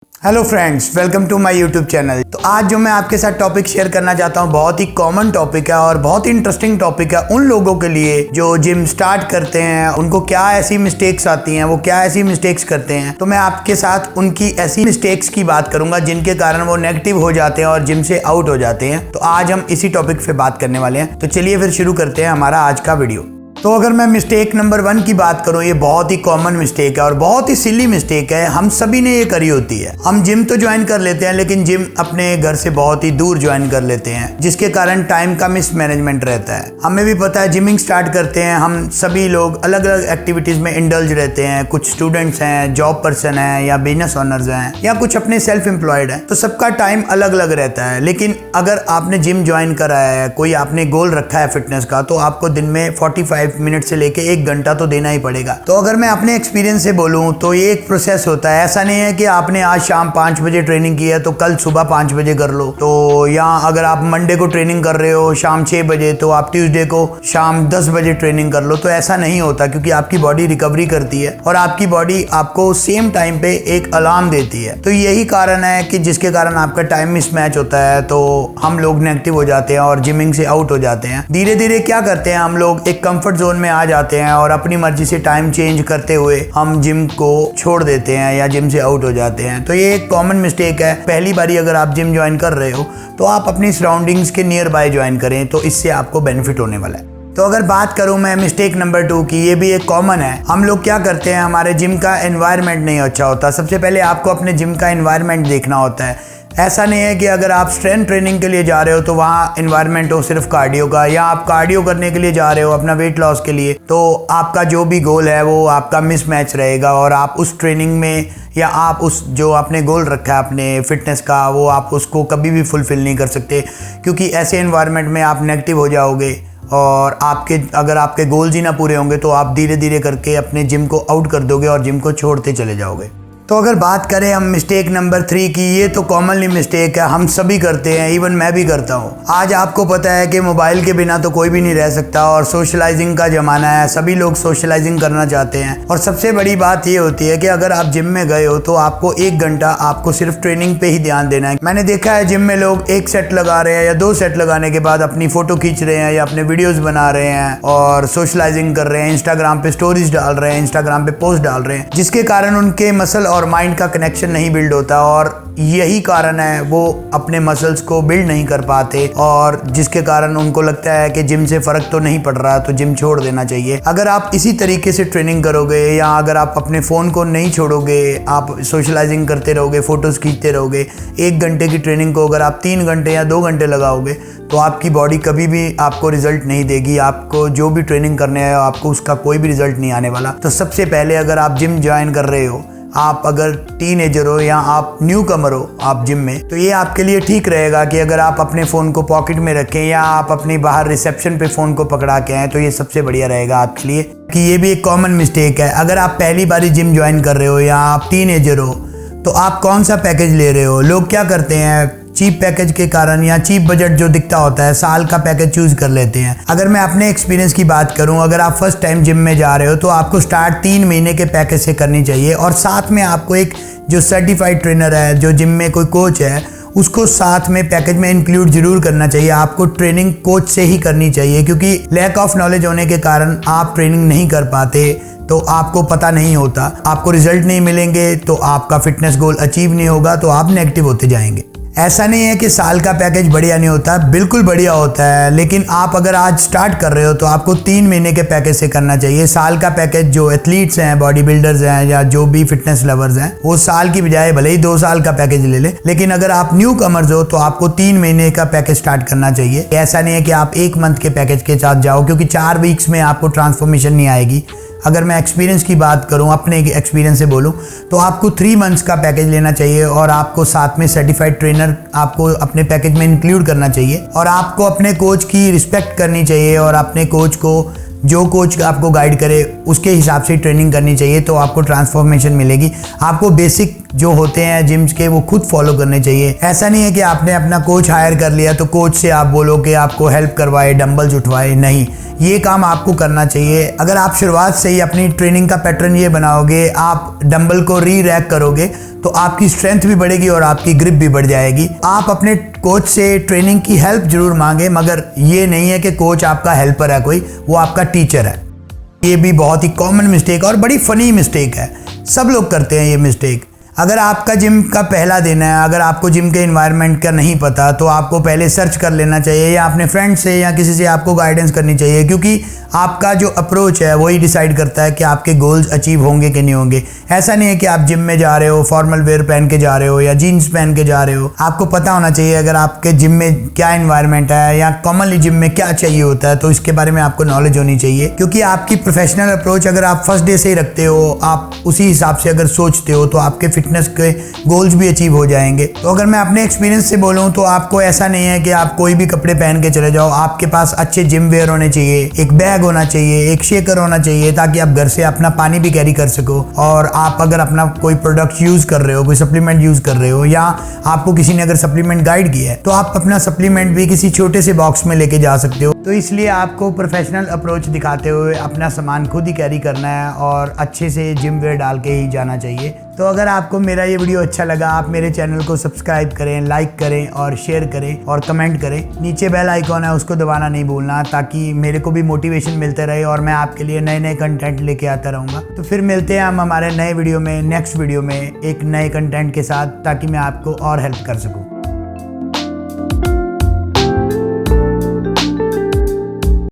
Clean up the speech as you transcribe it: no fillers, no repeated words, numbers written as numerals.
Hello friends, welcome to my YouTube channel. तो आज जो मैं आपके साथ टॉपिक शेयर करना चाहता हूँ बहुत ही कॉमन टॉपिक है और बहुत ही इंटरेस्टिंग टॉपिक है उन लोगों के लिए जो जिम स्टार्ट करते हैं। उनको क्या ऐसी मिस्टेक्स आती हैं, वो क्या ऐसी मिस्टेक्स करते हैं। तो मैं आपके साथ उनकी ऐसी मिस्टेक्स की बात करूंगा जिनके कारण वो नेगेटिव हो जाते हैं और जिम से आउट हो जाते हैं। तो आज हम इसी टॉपिक पे बात करने वाले हैं। तो चलिए फिर शुरू करते हैं हमारा आज का वीडियो। तो अगर मैं मिस्टेक नंबर 1 की बात करूं, ये बहुत ही कॉमन मिस्टेक है और बहुत ही सिली मिस्टेक है। हम सभी ने ये करी होती है। हम जिम तो ज्वाइन कर लेते हैं लेकिन जिम अपने घर से बहुत ही दूर ज्वाइन कर लेते हैं, जिसके कारण टाइम का मिसमैनेजमेंट रहता है। हमें भी पता है जिमिंग स्टार्ट करते हैं हम सभी लोग अलग अलग एक्टिविटीज में इंडल्ज रहते हैं। कुछ स्टूडेंट्स हैं, जॉब पर्सन हैं या बिजनेस ओनर्स हैं या कुछ अपने सेल्फ एम्प्लॉयड हैं। तो सबका टाइम अलग अलग रहता है। लेकिन अगर आपने जिम ज्वाइन करा है, कोई आपने गोल रखा है फिटनेस का, तो आपको दिन में 45 मिनट से लेके 1 घंटा तो देना ही पड़ेगा। तो अगर मैं अपने एक्सपीरियंस से बोलूं तो ये एक प्रोसेस होता है। ऐसा नहीं है कि आपने आज शाम 5 बजे ट्रेनिंग की है तो कल सुबह 5 बजे कर लो। तो या अगर आप मंडे को ट्रेनिंग कर रहे हो शाम 6 बजे तो आप ट्यूसडे को शाम 10 बजे ट्रेनिंग कर लो। तो ऐसा नहीं होता, क्योंकि आपकी बॉडी रिकवरी करती है और आपकी बॉडी आपको सेम टाइम पे एक अलार्म देती है। तो यही कारण है कि जिसके कारण आपका टाइम मिसमैच होता है, तो हम लोग नेगेटिव हो जाते हैं और जिमिंग से आउट हो जाते हैं। धीरे धीरे क्या करते हैं, हम लोग एक कंफर्ट जोन में आ जाते हैं और अपनी मर्जी से टाइम चेंज करते हुए हम जिम को छोड़ देते हैं या जिम से आउट हो जाते हैं। तो ये एक कॉमन मिस्टेक है। पहली बारी अगर आप जिम ज्वाइन कर रहे हो तो आप अपनी सराउंडिंग्स के नियर बाय ज्वाइन करें, तो इससे आपको बेनिफिट होने वाला है। तो अगर बात करूं मैं मिस्टेक नंबर 2 की, ये भी एक कॉमन है। हम लोग क्या करते हैं, हमारे जिम का एनवायरनमेंट नहीं अच्छा होता। सबसे पहले आपको अपने जिम का एनवायरनमेंट देखना होता है। ऐसा नहीं है कि अगर आप स्ट्रेंथ ट्रेनिंग के लिए जा रहे हो तो वहाँ एनवायरनमेंट हो सिर्फ कार्डियो का, या आप कार्डियो करने के लिए जा रहे हो अपना वेट लॉस के लिए, तो आपका जो भी गोल है वो आपका मिसमैच रहेगा और आप उस ट्रेनिंग में या आप उस जो आपने गोल रखा है अपने फिटनेस का, वो आप उसको कभी भी फुलफिल नहीं कर सकते, क्योंकि ऐसे एनवायरनमेंट में आप नेगेटिव हो जाओगे और अगर आपके गोल्स ही ना पूरे होंगे तो आप धीरे धीरे करके अपने जिम को आउट कर दोगे और जिम को छोड़ते चले जाओगे। तो अगर बात करें हम मिस्टेक नंबर 3 की, ये तो कॉमनली मिस्टेक है, हम सभी करते हैं, इवन मैं भी करता हूँ। आज आपको पता है कि मोबाइल के बिना तो कोई भी नहीं रह सकता और सोशलाइजिंग का ज़माना है। सभी लोग सोशलाइजिंग करना चाहते हैं और सबसे बड़ी बात ये होती है कि अगर आप जिम में गए हो तो आपको 1 घंटा आपको सिर्फ ट्रेनिंग पे ही ध्यान देना है। मैंने देखा है जिम में लोग 1 सेट लगा रहे हैं या 2 सेट लगाने के बाद अपनी फोटो खींच रहे हैं या अपने वीडियोज बना रहे हैं और सोशलाइजिंग कर रहे हैं, इंस्टाग्राम पे स्टोरीज डाल रहे हैं, इंस्टाग्राम पे पोस्ट डाल रहे हैं, जिसके कारण उनके मसल और माइंड का कनेक्शन नहीं बिल्ड होता और यही कारण है वो अपने मसल्स को बिल्ड नहीं कर पाते और जिसके कारण उनको लगता है कि जिम से फर्क तो नहीं पड़ रहा तो जिम छोड़ देना चाहिए। अगर आप इसी तरीके से ट्रेनिंग करोगे या अगर आप अपने फ़ोन को नहीं छोड़ोगे, आप सोशलाइजिंग करते रहोगे, फोटोज़ खींचते रहोगे, 1 घंटे की ट्रेनिंग को अगर आप 3 घंटे या 2 घंटे लगाओगे तो आपकी बॉडी कभी भी आपको रिजल्ट नहीं देगी। आपको जो भी ट्रेनिंग करने है आपको उसका कोई भी रिजल्ट नहीं आने वाला। तो सबसे पहले अगर आप जिम ज्वाइन कर रहे हो, आप अगर टीनेजर हो या आप न्यू कमर हो आप जिम में, तो ये आपके लिए ठीक रहेगा कि अगर आप अपने फ़ोन को पॉकेट में रखें या आप अपने बाहर रिसेप्शन पे फ़ोन को पकड़ा के आएँ, तो ये सबसे बढ़िया रहेगा आपके लिए। कि ये भी एक कॉमन मिस्टेक है। अगर आप पहली बारी जिम ज्वाइन कर रहे हो या आप टीनेजर हो तो आप कौन सा पैकेज ले रहे हो। लोग क्या करते हैं, चीप पैकेज के कारण या चीप बजट जो दिखता होता है, साल का पैकेज चूज कर लेते हैं। अगर मैं अपने एक्सपीरियंस की बात करूं, अगर आप फर्स्ट टाइम जिम में जा रहे हो तो आपको स्टार्ट 3 महीने के पैकेज से करनी चाहिए और साथ में आपको एक जो सर्टिफाइड ट्रेनर है, जो जिम में कोई कोच है, उसको साथ में पैकेज में इंक्लूड जरूर करना चाहिए। आपको ट्रेनिंग कोच से ही करनी चाहिए, क्योंकि लैक ऑफ नॉलेज होने के कारण आप ट्रेनिंग नहीं कर पाते, तो आपको पता नहीं होता, आपको रिजल्ट नहीं मिलेंगे, तो आपका फिटनेस गोल अचीव नहीं होगा, तो आप नेगेटिव होते जाएंगे। ऐसा नहीं है कि साल का पैकेज बढ़िया नहीं होता, बिल्कुल बढ़िया होता है। लेकिन आप अगर आज स्टार्ट कर रहे हो तो आपको 3 महीने के पैकेज से करना चाहिए। साल का पैकेज जो एथलीट्स हैं, बॉडी बिल्डर्स हैं या जो भी फिटनेस लवर्स हैं, वो साल की बजाय भले ही 2 साल का पैकेज ले ले, लेकिन अगर आप न्यू कमर्स हो तो आपको 3 महीने का पैकेज स्टार्ट करना चाहिए। ऐसा नहीं है कि आप 1 मंथ के पैकेज के साथ जाओ, क्योंकि 4 वीक्स में आपको ट्रांसफॉर्मेशन नहीं आएगी। अगर मैं एक्सपीरियंस की बात करूं, अपने एक्सपीरियंस से बोलूं, तो आपको 3 मंथ्स का पैकेज लेना चाहिए और आपको साथ में सर्टिफाइड ट्रेनर आपको अपने पैकेज में इंक्लूड करना चाहिए और आपको अपने कोच की रिस्पेक्ट करनी चाहिए और अपने कोच को, जो कोच आपको गाइड करे उसके हिसाब से ट्रेनिंग करनी चाहिए, तो आपको ट्रांसफॉर्मेशन मिलेगी। आपको बेसिक जो होते हैं जिम्स के वो खुद फॉलो करने चाहिए। ऐसा नहीं है कि आपने अपना कोच हायर कर लिया तो कोच से आप बोलो कि आपको हेल्प करवाए, डंबल्स उठवाए, नहीं, ये काम आपको करना चाहिए। अगर आप शुरुआत से ही अपनी ट्रेनिंग का पैटर्न ये बनाओगे, आप डंबल को री रैक करोगे तो आपकी स्ट्रेंथ भी बढ़ेगी और आपकी ग्रिप भी बढ़ जाएगी। आप अपने कोच से ट्रेनिंग की हेल्प जरूर मांगे, मगर ये नहीं है कि कोच आपका हेल्पर है कोई, वो आपका टीचर है। ये भी बहुत ही कॉमन मिस्टेक और बड़ी फनी मिस्टेक है, सब लोग करते हैं ये मिस्टेक। अगर आपका जिम का पहला दिन है, अगर आपको जिम के एनवायरनमेंट का नहीं पता तो आपको पहले सर्च कर लेना चाहिए या अपने फ्रेंड से या किसी से आपको गाइडेंस करनी चाहिए, क्योंकि आपका जो अप्रोच है वही डिसाइड करता है कि आपके गोल्स अचीव होंगे कि नहीं होंगे। ऐसा नहीं है कि आप जिम में जा रहे हो, फॉर्मल वेयर पहन के जा रहे हो या जीन्स पहन के जा रहे हो। आपको पता होना चाहिए अगर आपके जिम में क्या एनवायरनमेंट है या कॉमनली जिम में क्या चाहिए होता है, तो इसके बारे में आपको नॉलेज होनी चाहिए। क्योंकि आपकी प्रोफेशनल अप्रोच अगर आप फर्स्ट डे से ही रखते हो, आप उसी हिसाब से अगर सोचते हो, तो आपके फिटनेस के गोल्स भी अचीव हो जाएंगे। तो अगर मैं अपने एक्सपीरियंस से बोलूँ तो आपको ऐसा नहीं है कि आप कोई भी कपड़े पहन के चले जाओ। आपके पास अच्छे जिम वेयर होने चाहिए, एक बैग होना चाहिए, एक शेकर होना चाहिए, ताकि आप घर से अपना पानी भी कैरी कर सको। और आप अगर अपना कोई प्रोडक्ट यूज कर रहे हो, कोई सप्लीमेंट यूज कर रहे हो, या आपको किसी ने अगर सप्लीमेंट गाइड किया है, तो आप अपना सप्लीमेंट भी किसी छोटे से बॉक्स में लेके जा सकते हो। तो इसलिए आपको प्रोफेशनल अप्रोच दिखाते हुए अपना सामान खुद ही कैरी करना है और अच्छे से जिम वेयर डाल के ही जाना चाहिए। तो अगर आपको मेरा ये वीडियो अच्छा लगा, आप मेरे चैनल को सब्सक्राइब करें, लाइक करें और शेयर करें और कमेंट करें। नीचे बेल आइकॉन है, उसको दबाना नहीं भूलना, ताकि मेरे को भी मोटिवेशन मिलते रहे और मैं आपके लिए नए नए कंटेंट लेके आता रहूँगा। तो फिर मिलते हैं हम हमारे नए वीडियो में, नेक्स्ट वीडियो में एक नए कंटेंट के साथ, ताकि मैं आपको और हेल्प कर सकूँ।